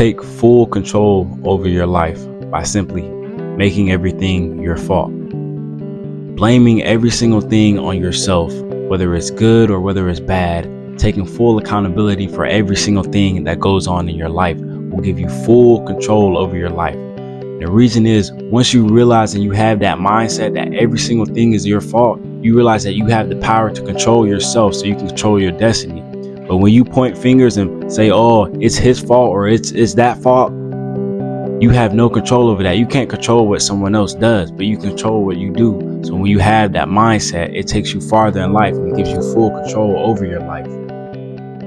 take full control over your life by simply making everything your fault. Blaming every single thing on yourself, whether it's good or whether it's bad, taking full accountability for every single thing that goes on in your life will give you full control over your life. The reason is, once you realize and you have that mindset that every single thing is your fault, you realize that you have the power to control yourself so you can control your destiny. But when you point fingers and say, oh, it's his fault or it's that fault, you have no control over that. You can't control what someone else does, but you control what you do. So when you have that mindset, it takes you farther in life and it gives you full control over your life.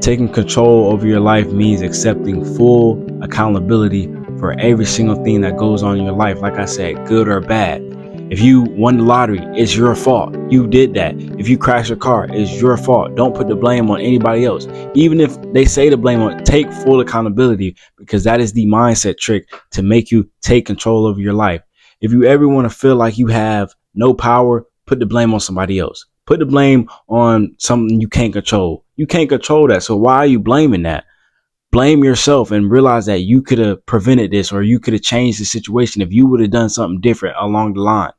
Taking control over your life means accepting full accountability for every single thing that goes on in your life. Like I said, good or bad. If you won the lottery, it's your fault. You did that. If you crash your car, it's your fault. Don't put the blame on anybody else. Even if they say the blame on, take full accountability, because that is the mindset trick to make you take control of your life. If you ever want to feel like you have no power, put the blame on somebody else. Put the blame on something you can't control. You can't control that. So why are you blaming that? Blame yourself and realize that you could have prevented this, or you could have changed the situation if you would have done something different along the line.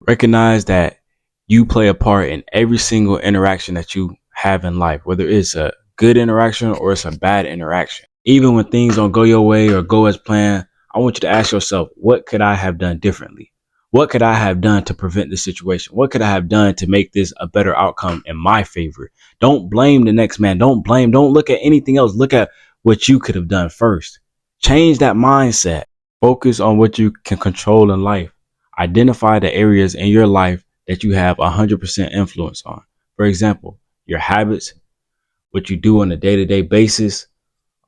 Recognize that you play a part in every single interaction that you have in life, whether it's a good interaction or it's a bad interaction. Even when things don't go your way or go as planned, I want you to ask yourself, what could I have done differently? What could I have done to prevent this situation? What could I have done to make this a better outcome in my favor? Don't blame the next man. Don't look at anything else. Look at what you could have done first. Change that mindset. Focus on what you can control in life. Identify the areas in your life that you have 100% influence on. For example, your habits, what you do on a day-to-day basis,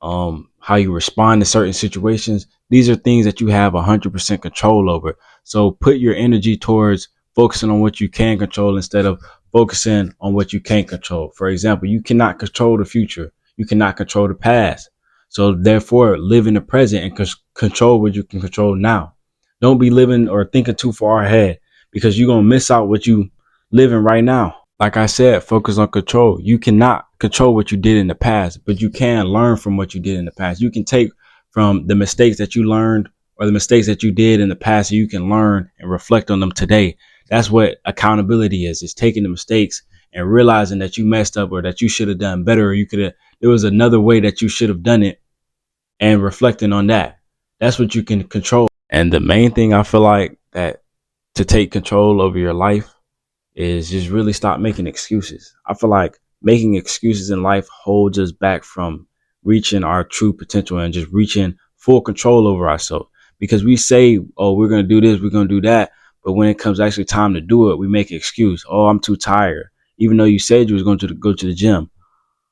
how you respond to certain situations. These are things that you have 100% control over. So put your energy towards focusing on what you can control instead of focusing on what you can't control. For example, you cannot control the future. You cannot control the past. So therefore, live in the present and control what you can control now. Don't be living or thinking too far ahead, because you're going to miss out what you living right now. Like I said, focus on control. You cannot control what you did in the past, but you can learn from what you did in the past. You can take from the mistakes that you learned or the mistakes that you did in the past, so you can learn and reflect on them today. That's what accountability is. It's taking the mistakes and realizing that you messed up, or that you should have done better, or there was another way that you should have done it, and reflecting on that. That's what you can control. And the main thing I feel like that to take control over your life is just really stop making excuses. I feel like making excuses in life holds us back from reaching our true potential and just reaching full control over ourselves. Because we say, oh, we're going to do this, we're going to do that. But when it comes actually time to do it, we make an excuse. Oh, I'm too tired. Even though you said you was going to go to the gym.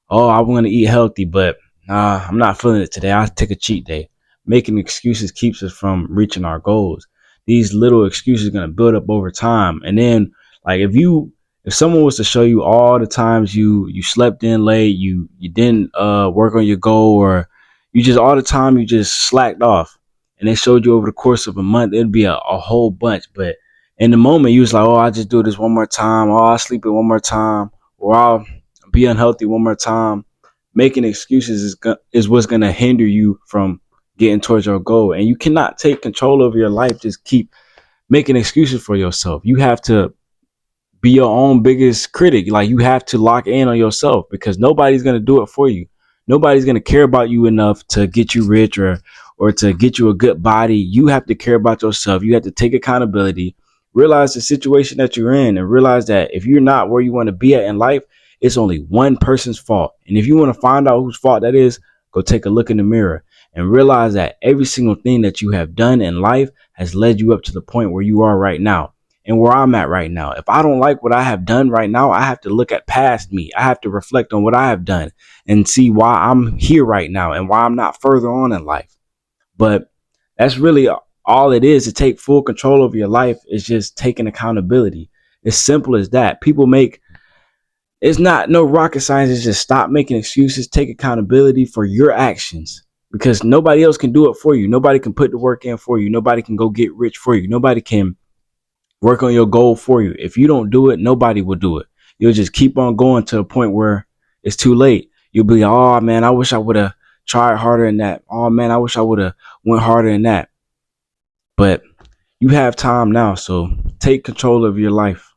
Oh, I'm going to eat healthy, but I'm not feeling it today. I'll take a cheat day. Making excuses keeps us from reaching our goals. These little excuses are going to build up over time. And then, like, if someone was to show you all the times you slept in late, you didn't work on your goal, or you just all the time you just slacked off, and they showed you over the course of a month, it'd be a whole bunch. But in the moment, you was like, oh, I'll just do this one more time. Oh, I'll sleep it one more time, or I'll be unhealthy one more time. Making excuses is what's going to hinder you from getting towards your goal. And you cannot take control over your life. Just keep making excuses for yourself. You have to be your own biggest critic. Like, you have to lock in on yourself, because nobody's going to do it for you. Nobody's going to care about you enough to get you rich or to get you a good body. You have to care about yourself. You have to take accountability, realize the situation that you're in, and realize that if you're not where you want to be at in life, it's only one person's fault. And if you want to find out whose fault that is, go take a look in the mirror and realize that every single thing that you have done in life has led you up to the point where you are right now and where I'm at right now. If I don't like what I have done right now, I have to look at past me. I have to reflect on what I have done and see why I'm here right now and why I'm not further on in life. But that's really all it is. To take full control over your life is just taking accountability. It's simple as that. It's not no rocket science. It's just stop making excuses. Take accountability for your actions, because nobody else can do it for you. Nobody can put the work in for you. Nobody can go get rich for you. Nobody can work on your goal for you. If you don't do it, nobody will do it. You'll just keep on going to a point where it's too late. You'll be, oh man, I wish I would have tried harder in that. Oh man, I wish I would have went harder in that. But you have time now, so take control of your life.